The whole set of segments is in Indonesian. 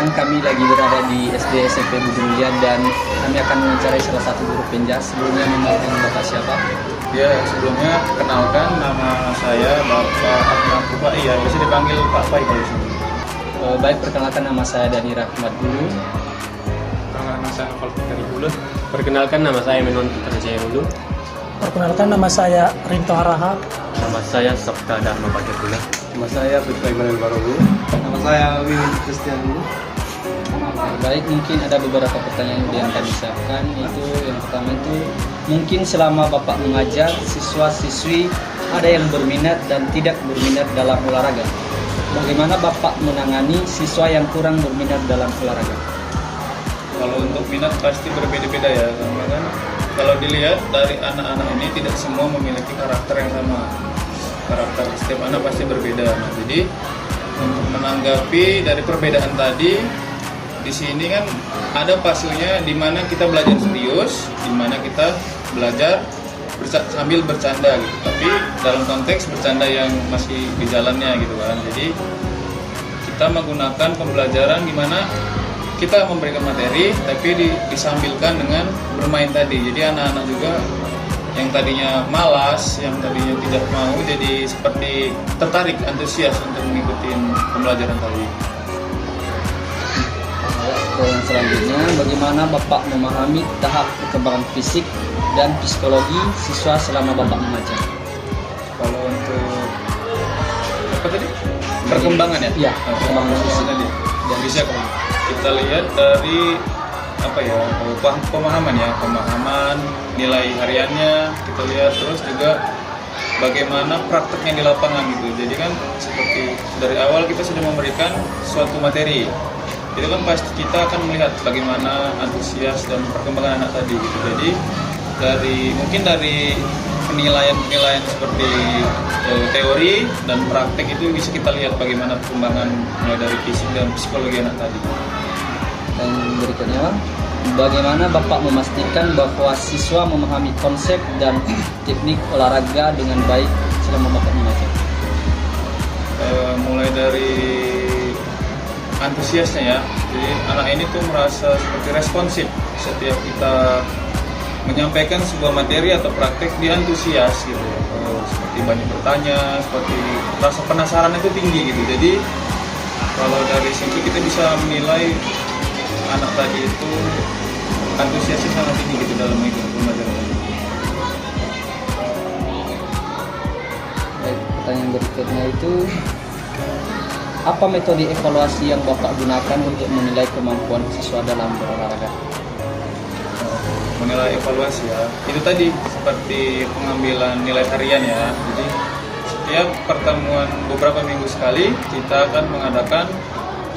sekarang kami lagi berada di SD SMP Budi Mulia dan kami akan mewawancarai salah satu guru penjas. Sebelumnya mengenalkan Bapak siapa? Ya, sebelumnya kenalkan nama saya Bapak Akram Kubai, ya bisa dipanggil Pak Pai kalau di sini. Baik, perkenalkan nama saya Dani Rahmat dulu. Perkenalkan nama saya Novel dari Hulu. Perkenalkan nama saya Menon Putra Jaya Hulu. Perkenalkan nama saya Rinto Harahap. Nama saya Sabta Dharma Pajakula. Nama saya Putra Imanul Barobu. Nama saya Wiwin Christian Hulu. Baik, mungkin ada beberapa pertanyaan yang kami siapkan. Itu yang pertama itu, mungkin selama Bapak mengajar siswa-siswi ada yang berminat dan tidak berminat dalam olahraga. Bagaimana Bapak menangani siswa yang kurang berminat dalam olahraga? Kalau untuk minat pasti berbeda-beda ya, karena kan kalau dilihat dari anak-anak ini tidak semua memiliki karakter yang sama. Karakter setiap anak pasti berbeda. Nah, jadi untuk menanggapi dari perbedaan tadi, di sini kan ada pasilnya di mana kita belajar serius, di mana kita belajar sambil bercanda gitu. Tapi dalam konteks bercanda yang masih di jalannya gitu kan. Jadi kita menggunakan pembelajaran di mana kita memberikan materi tapi disambilkan dengan bermain tadi. Jadi anak-anak juga yang tadinya malas, yang tadinya tidak mau, jadi seperti tertarik, antusias untuk mengikuti pembelajaran tadi. Yang selanjutnya, bagaimana Bapak memahami tahap perkembangan fisik dan psikologi siswa selama Bapak mengajar? Kalau untuk apa tadi? Perkembangan ya? Iya, perkembangan fisik tadi. Dan bisa kita lihat dari apa ya, pemahaman nilai hariannya kita lihat, terus juga bagaimana prakteknya di lapangan gitu. Jadi kan seperti dari awal kita sudah memberikan suatu materi, itu kan pasti kita akan melihat bagaimana antusias dan perkembangan anak tadi gitu. Jadi mungkin dari penilaian seperti teori dan praktek itu bisa kita lihat bagaimana perkembangan mulai dari fisik dan psikologi anak tadi. Dan berikutnya, Bang, bagaimana Bapak memastikan bahwa siswa memahami konsep dan teknik olahraga dengan baik selama Bapak mengajar? Mulai dari antusiasnya ya, jadi anak ini tuh merasa seperti responsif setiap kita menyampaikan sebuah materi atau praktek, dia antusias gitu, seperti banyak bertanya, seperti rasa penasaran itu tinggi gitu. Jadi kalau dari situ kita bisa menilai anak tadi itu antusiasnya sangat tinggi gitu dalam mengikuti pembelajaran tadi. Baik, pertanyaan berikutnya itu, apa metode evaluasi yang Bapak gunakan untuk menilai kemampuan siswa dalam berolahraga? Menilai evaluasi ya, itu tadi seperti pengambilan nilai harian ya. Jadi setiap pertemuan beberapa minggu sekali kita akan mengadakan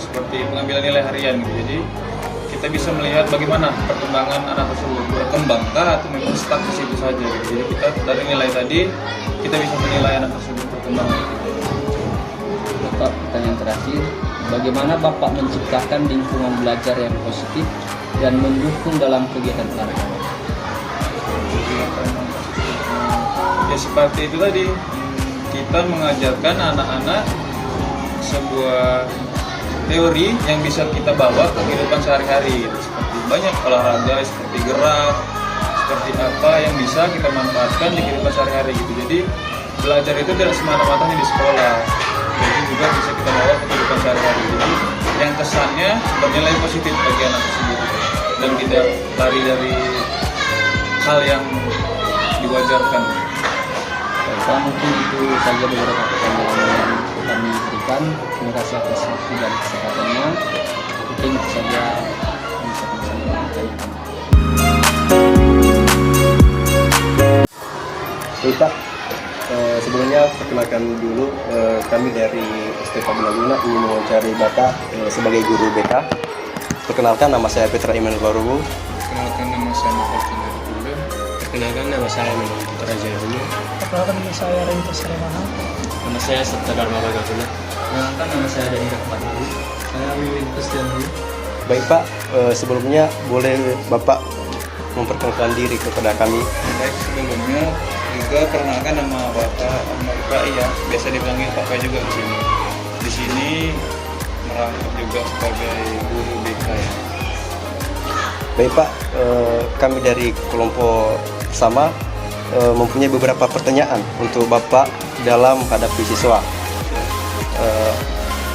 seperti pengambilan nilai harian gitu. Jadi kita bisa melihat bagaimana perkembangan anak tersebut, berkembangkah atau memang stuck di situ saja gitu. Jadi kita dari nilai tadi kita bisa menilai anak tersebut berkembang. Bapak, pertanyaan terakhir, bagaimana Bapak menciptakan lingkungan belajar yang positif dan mendukung dalam kegiatan olahraga? Ya seperti itu tadi, kita mengajarkan anak-anak sebuah teori yang bisa kita bawa ke kehidupan sehari-hari. Seperti banyak olahraga, seperti gerak, seperti apa yang bisa kita manfaatkan di kehidupan sehari-hari gitu. Jadi belajar itu tidak semata-mata di sekolah, jadi juga bisa kita bawa ke kehidupan sehari-hari. Jadi yang kesannya bernilai positif bagi anak tersebut dan tidak lari dari hal yang diwajarkan. Bapak, mungkin itu saja beberapa pertanyaan yang kami berikan. Terima kasih atas waktu dan kesempatannya. Mungkin itu saja yang bisa kami sampaikan. Baik Pak, sebelumnya perkenalkan dulu, kami dari SD Pagulaguna ingin mewawancari Bapak sebagai guru BK. Perkenalkan, nama saya Putra Imanul Barobu. Perkenalkan, nama saya Novel dari Hulu. Perkenalkan nama saya Menon Putra Jaya Hulu. Perkenalkan nama saya Rinto Harahap. Nama saya Sabta Dharma Pajakula. Perkenalkan, nama saya Dani Rahmat dulu. Saya Wiwin Christian dulu. Baik Pak, sebelumnya boleh Bapak memperkenalkan diri kepada kami. Baik, sebelumnya juga perkenalkan nama Bapak Ahmad Pai ya, biasa dipanggil Pak Pai juga di sini. Di sini merangkap juga sebagai guru BK ya. Baik Pak, kami dari kelompok sama mempunyai beberapa pertanyaan untuk Bapak dalam menghadapi siswa.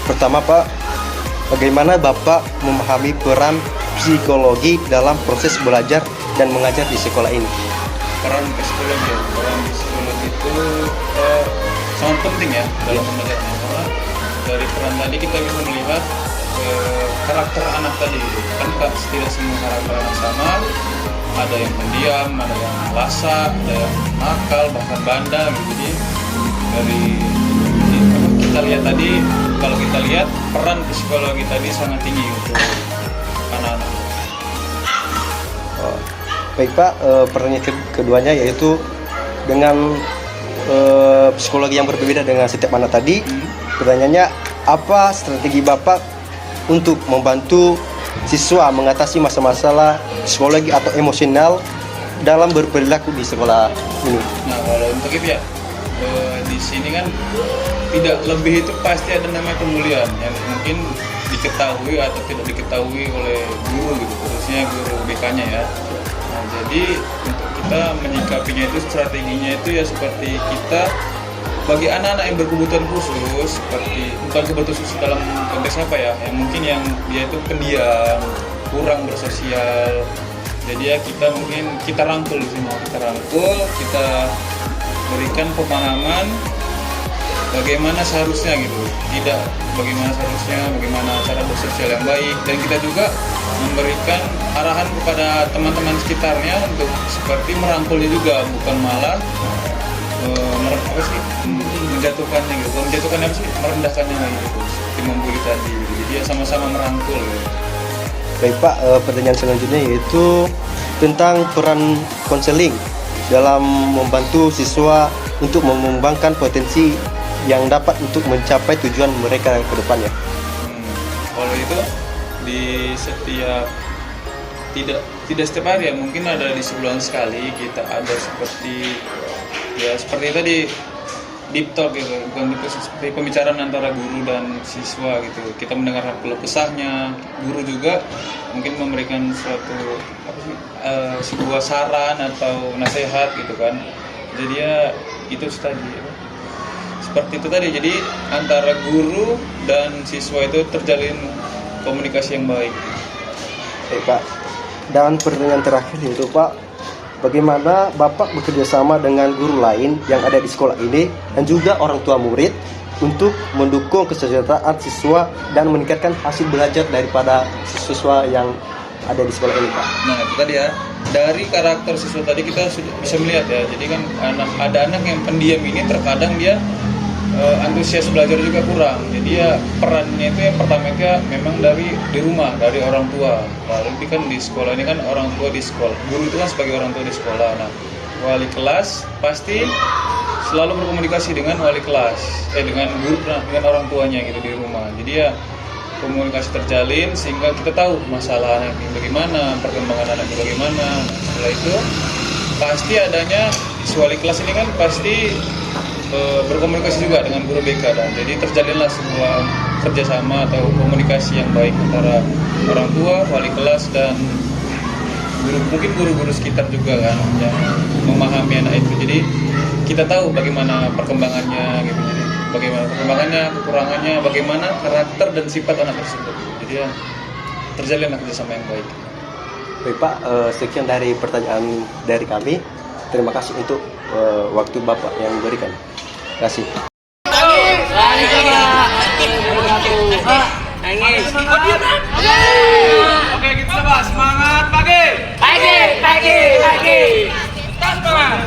Pertama Pak, bagaimana Bapak memahami peran psikologi dalam proses belajar dan mengajar di sekolah ini? Peran psikologi ya, peran psikologi itu sangat penting ya dalam pembelajaran, karena dari peran tadi kita bisa melihat karakter anak tadi kan tidak semua karakter anak sama, ada yang pendiam, ada yang lasak, ada yang nakal, bahkan bandel gitu. Jadi dari kita lihat tadi, kalau kita lihat peran psikologi tadi sangat tinggi untuk anak-anak. Baik Pak, pertanyaan keduanya yaitu dengan psikologi yang berbeda dengan setiap anak tadi. Pertanyaannya, apa strategi Bapak untuk membantu siswa mengatasi masalah psikologi atau emosional dalam berperilaku di sekolah ini? Nah, kalau untuk itu ya, di sini kan tidak lebih itu pasti ada namanya pemulihan yang mungkin diketahui atau tidak diketahui oleh guru gitu, khususnya guru BK-nya ya. Nah, jadi untuk kita menyikapinya itu strateginya itu ya seperti kita bagi anak-anak yang berkebutuhan khusus, seperti bukan kebutuhan khusus dalam konteks apa ya, yang mungkin yang dia itu pendiam, kurang bersosial. Jadi ya kita rangkul di sini, kita berikan pemahaman bagaimana seharusnya gitu, tidak bagaimana seharusnya, bagaimana cara bersosial yang baik, dan kita juga memberikan arahan kepada teman-teman sekitarnya untuk seperti merangkulnya juga, bukan malah menjatuhkannya gitu. Kalau menjatuhkannya apa sih? Merendahkannya lagi gitu, seperti membuli tadi gitu. Jadi ya sama-sama merangkul gitu. Baik Pak, pertanyaan selanjutnya yaitu tentang peran konseling dalam membantu siswa untuk mengembangkan potensi yang dapat untuk mencapai tujuan mereka ke depannya. Kalau itu di setiap tidak setiap hari ya, mungkin ada di sebulan sekali kita ada seperti tadi deep talk gitu, bukan deep talk, seperti pembicaraan antara guru dan siswa gitu. Kita mendengarkan keluh kesahnya, guru juga mungkin memberikan sebuah saran atau nasihat gitu kan. Jadi ya itu tadi seperti itu tadi. Jadi antara guru dan siswa itu terjalin komunikasi yang baik. Baik Pak, dan pertanyaan terakhir yaitu Pak, bagaimana Bapak bekerja sama dengan guru lain yang ada di sekolah ini dan juga orang tua murid untuk mendukung kesejahteraan siswa dan meningkatkan hasil belajar daripada siswa yang ada di sekolah ini Pak? Nah itu tadi ya, dari karakter siswa tadi kita sudah bisa melihat ya. Jadi kan ada anak yang pendiam ini terkadang dia antusias belajar juga kurang. Jadi ya perannya itu yang pertama itu ya memang dari di rumah, dari orang tua. Lalu kan di sekolah ini kan orang tua di sekolah, guru itu kan sebagai orang tua di sekolah. Nah wali kelas pasti selalu berkomunikasi dengan wali kelas, dengan guru, dengan orang tuanya gitu di rumah. Jadi ya komunikasi terjalin sehingga kita tahu masalah anaknya bagaimana, perkembangan anaknya bagaimana. Nah, setelah itu pasti adanya wali kelas ini kan pasti berkomunikasi juga dengan guru BK, dan jadi terjalinlah sebuah kerjasama atau komunikasi yang baik antara orang tua, wali kelas, dan mungkin guru-guru sekitar juga kan yang memahami anak itu. Jadi kita tahu bagaimana perkembangannya gitu, jadi bagaimana perkembangannya, kekurangannya, bagaimana karakter dan sifat anak tersebut. Jadi ya terjalinlah kerjasama yang baik. Baik Pak, sekian dari pertanyaan dari kami. Terima kasih untuk waktu Bapak yang diberikan. Terima kasih. Oke, kita coba semangat pagi. Semangat.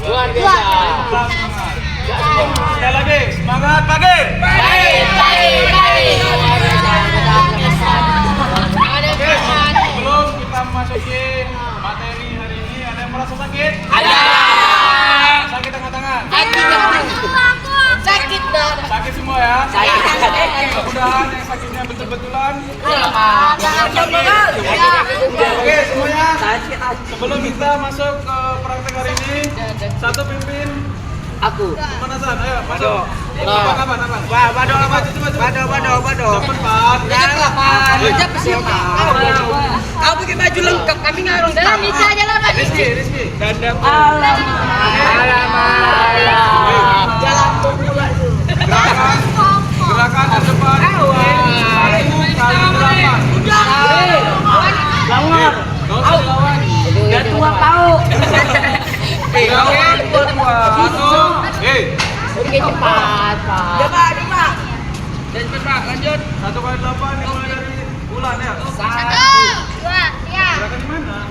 Luar biasa. Sekali lagi, semangat pagi. Sebelum kita memasuki materi hari ini, ada yang merasa sakit? Ada. Sakit tangan-tangan? Sakit dah. Sakit semua ya? Sakit. Mudah-mudahan yang sakitnya betul-betulan. Jangan. Oke semuanya, sebelum kita masuk ke praktek hari ini, satu pimpin Aku. pemanasan, ayo masuk. Kau pakai baju lengkap, kami ngarong dalam. Bisa aja lah, Pak. Rizky. Alamak. Jalan pula itu. Gerakan ke depan. 1 kali 8. Langgar. Udah tua tahu. Oke cepat, Pak. Cepat. Dan cepat lanjut. 1 kali 8 dimulai dari bulan ya. 1, 2, 3. Gerakan di mana?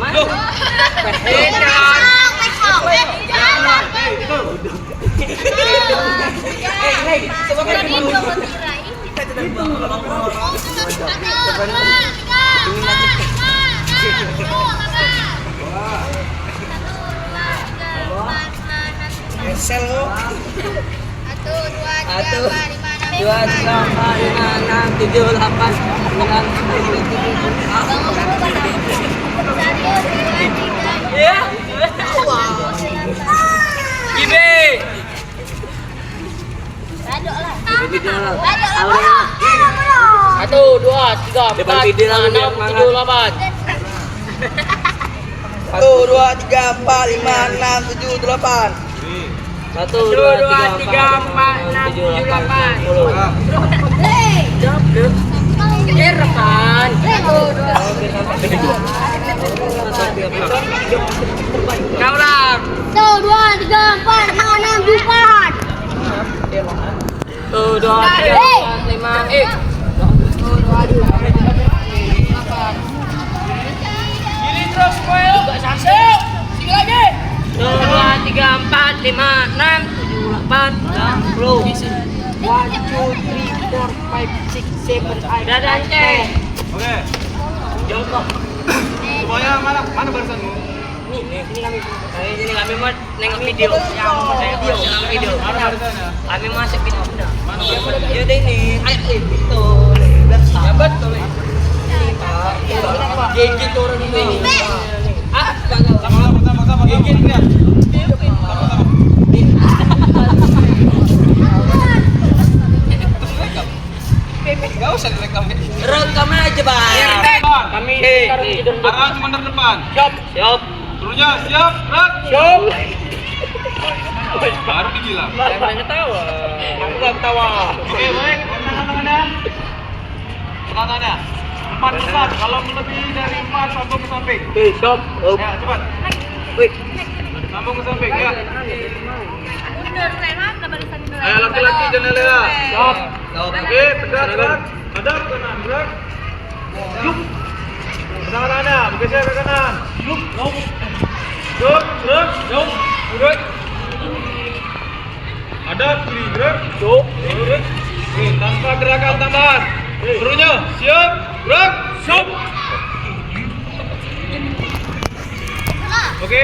Sel lo. 1, 2, 3, 4, 5, 6, 2, 3, 4, 5, 6, 7, 8, 9, 10. Ya. Gini. Satu, 2, 3, 4, 5, 6, 7, 8. 1, 2, 3, 4, 5, 6, 7, 8. 1, 2, 3, 4, 6, 7, 8. 10. Rekan. 1, 2. Kau lah. 1, 2, 3, 4, 5, 6, 7, 8. 1, 2, 3, 4, 5. Gini terus gue gak sasuk. Sini lagi. 1, 2, 3, 4, 5, 6, 7, 8, 9, 10. 1, 2, 3, 4, 5, 6, 7, 8. Dadah, Cek. Oke. Jongkok. Semuanya mana barisanmu? Ini kami mau nengok video. Nengok video. Mana barisannya? Kami masuk video. Mana barisannya? Ya udah ini. Ayo itu. Ya betul. Ini Pak. Gigit orang ini. Ah, Sama. Gigit ya. Gak usah direkam. rekam aja, Bang. Kami Arah cuma depan. Siap. Turunnya siap, gerak. Siap. Baru dibilang. Jangan ketawa. Aku gak ketawa. Oke, baik. Tangan-tangannya. Tangannya. Depan. Kalau lebih dari 4 sambung ke samping. Oke, siap. Ya, cepat. Wih. Sambung ke samping ya. Mundur, Rena, ke barisan dulu. Ayo laki-laki jangan lera. Siap. Oke, tegak gerak. Hadap kanan, gerak. Yuk. Tangannya, bergeser ke kanan. Yuk. Yuk, gerak. Yuk. Gerak. Hadap kiri, gerak. Yuk. Gerak. Oke, tanpa gerakan tambahan. Turunnya, siap, gerak. Siap. Oke,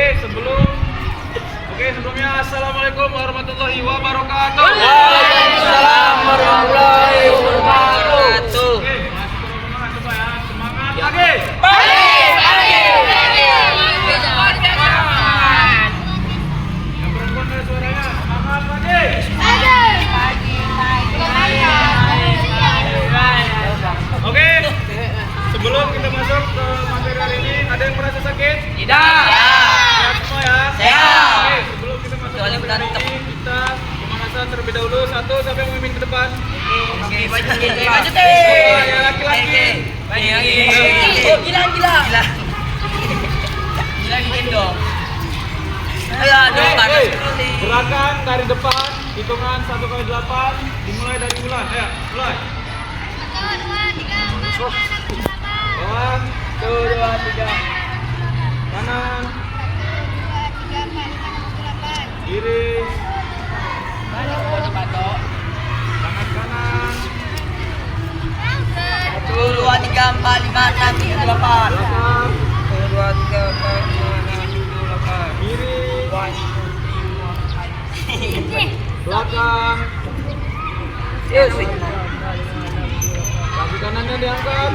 sebelumnya assalamualaikum warahmatullahi wabarakatuh. Waalaikumsalam warahmatullahi wabarakatuh. Oke, semangat coba ya, semangat lagi. Yang perempuan ada suaranya, semangat lagi. Oke, sebelum kita masuk ke materi hari ini, ada yang merasa sakit? Tidak. Siap semua ya? Siap. Oke, sebelum kita masuk ke materi ini, kita pemanasan terlebih dahulu. Satu, siapa yang memimpin ke depan? Maju Ya, laki-laki. Oh, gila. Gila Indo. Ayo, Oke, gerakan dari depan, hitungan 1 kali 8, dimulai dari bulan. Ayo, mulai. 1, 2, 3, 4, 5, 6, 7, 8. Bawah, 1, 2, 3. Kanan, 2, 3, 4, 5, 6, 7, 8. kiri, tangan kanan, 1, 2, 3, 4, 5, 6, 7, 8. belakang, 1, 2, 3, 4, 5, 6, 7, 8. kiri, belakang, kaki kanannya diangkat,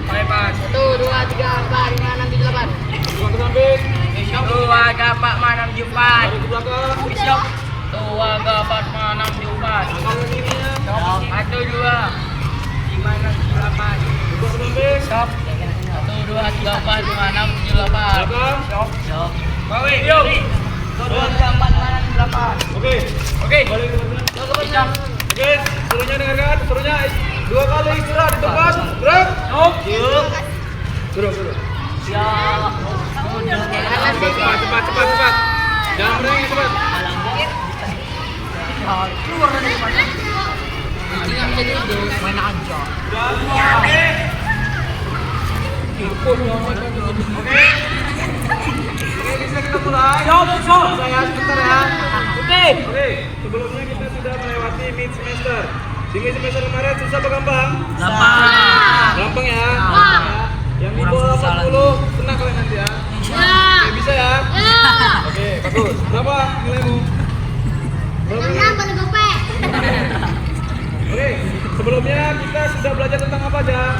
1, 2, 3, 4, 5, 6, 7, 8. buang ke samping, 2, 3, 4, 5, 6, 7, 8. tarik ke belakang, Siap. 2, 3, 4, 5, 6, 7, 8. angkat Stop. 1, 2, 3, 4, 5, 6, 7, 8. Stop. Stop. Bawi. Yuk. 1, 2, 3, 4, 5, 6, 7, 8. Oke. Balik ke belakang. Oke, suruhnya dengarkan. Suruhnya 2 kali istirahat di tempat. Gerak. Yuk. Suruh. Siap. Cepat. Jangan berani cepat. Keluar dari depan. Jangan jadi main aja. Oke. Oke, bisa kita mulai. Siap. Saya sebentar ya. Oke. Sebelumnya kita sudah melewati mid semester. Di mid semester kemarin susah apa gampang? Gampang ya. Yang di bawah 80 tenang kalian nanti ya. Oke, bisa ya? Oke, bagus. Berapa nilaimu? Oke, sebelumnya kita sudah belajar tentang apa aja?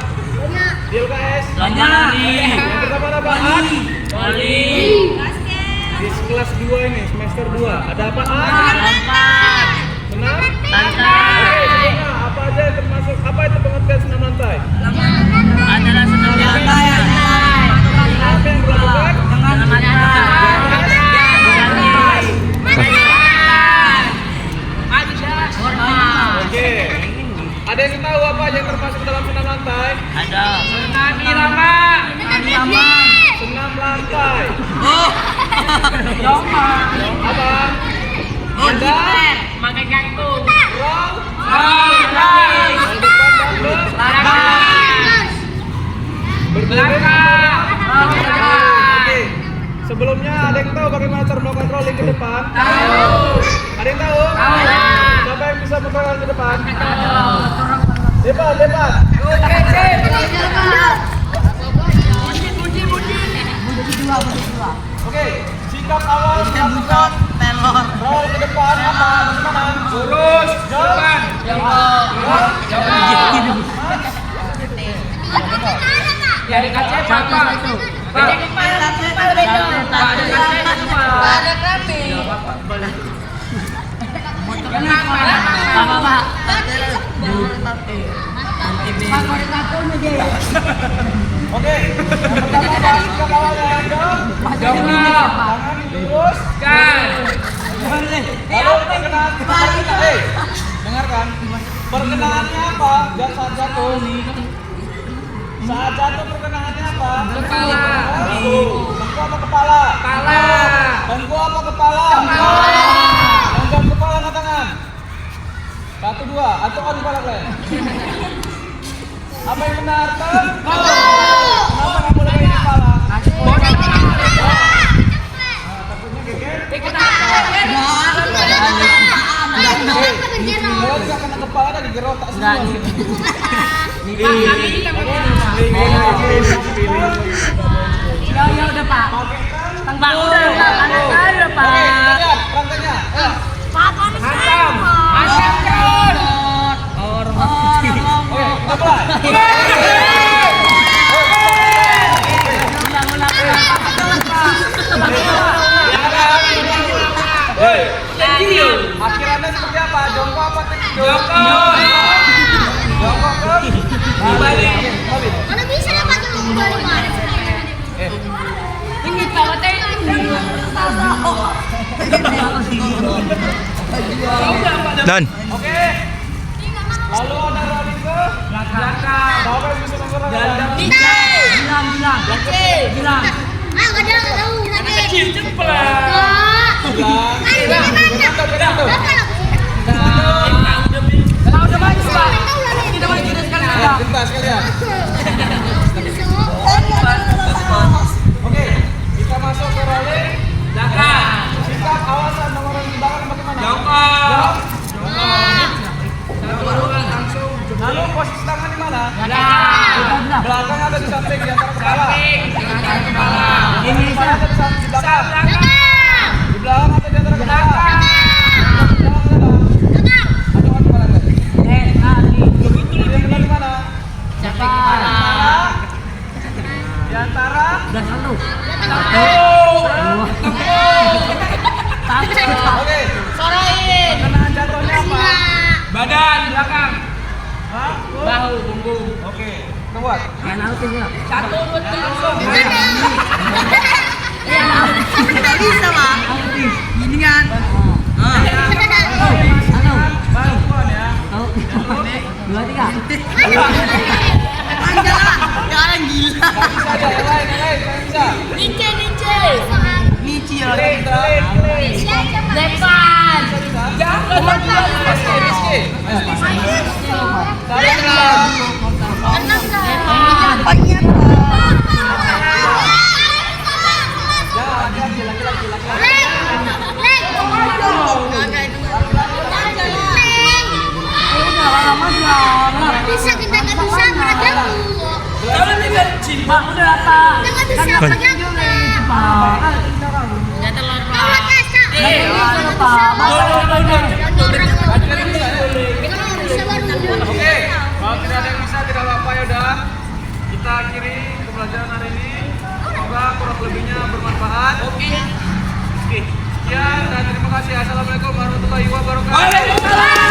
Di LKS? Yang pertama apa? Di kelas 2 ini, semester 2. Ada apa? Senam? Oke, sebelumnya apa aja yang termasuk, apa itu pengertian senam lantai? Adalah senam lantai. Apa yang dilakukan? Oke. Ada yang tahu apa aja yang termasuk dalam senam lantai? Ada. Senam irama. Senam lantai. Apa? Ada. Makan jantung. Roll. Belakang. Oke. Sebelumnya ada yang tahu bagaimana cara melakukan rolling ke depan? Ada yang tahu? Siapa yang bisa berjalan ke depan? Depan. Oke. Sikap awal melakukan roll ke depan apa? Bagaimana? Lurus. Depan. Ya dikasih apa? Oke. Yang pertama apa? Sikap awalnya tangan diluruskan. Lalu perkenalan dengarkan. Perkenalannya apa? Dan saat jatuh. Saat jatuh perkenalannya apa? Kepala. Bangku apa kepala? Bangku apa kepala? Angkat kepala angkat tangan. 1, 2. Antukkan kepala kalian. Apa yang benar? Kenapa kamu lagi di kepala? Takutnya geger? Kalau tidak kena kepala dan geger otak semua. Ya udah Pak. Bang udah Pak. Anak Pak. Lihat rantainya. Hantam terus. Oke, kita mulai. Akhirannya seperti apa? Jongkok apa teknik? Jongkok terus. Balik. Mana bisa dapat dulu dari mana? Ini tawatnya. Dan Oke. Lalu ada rolling ke belakang. Siapa yang bisa menggerak? Bilang. Ah, enggak ada tahu. Kecil cepet. Kalau udah maju Pak. Kita maju sekali. Bentar sekalian. Oke, kita masuk ke rolling. Belakang. Sikap awasan nomor yang di belakang bagaimana? Jongkok. Lalu posisi tangan di mana? Belakang. Belakang atau di samping di antara kepala? Kepala. Ini ada di samping di belakang. Di belakang atau di antara kepala? Aduh, kepala kan? Yang benar di mana? Di antara? Oke. Sorain. Perkenaan jatuhnya apa? Badan belakang. Hah? Bahu punggung. Oke. Kita buat. Tidak bisa, Pak. Gini kan. Bantuan ya. Orang gila. Bisa aja, yang lain, bisa. Ninja. Klik. Depan. Rizky. Tenang bisa kita nggak bisa pegangku. Nggak bisa pegangku. Nggak telur Oke, kalau tidak ada yang bisa tidak apa-apa ya udah. Kita akhiri pembelajaran hari ini. Semoga kurang lebihnya bermanfaat. Oke. Sekian dan terima kasih. Assalamualaikum warahmatullahi wabarakatuh.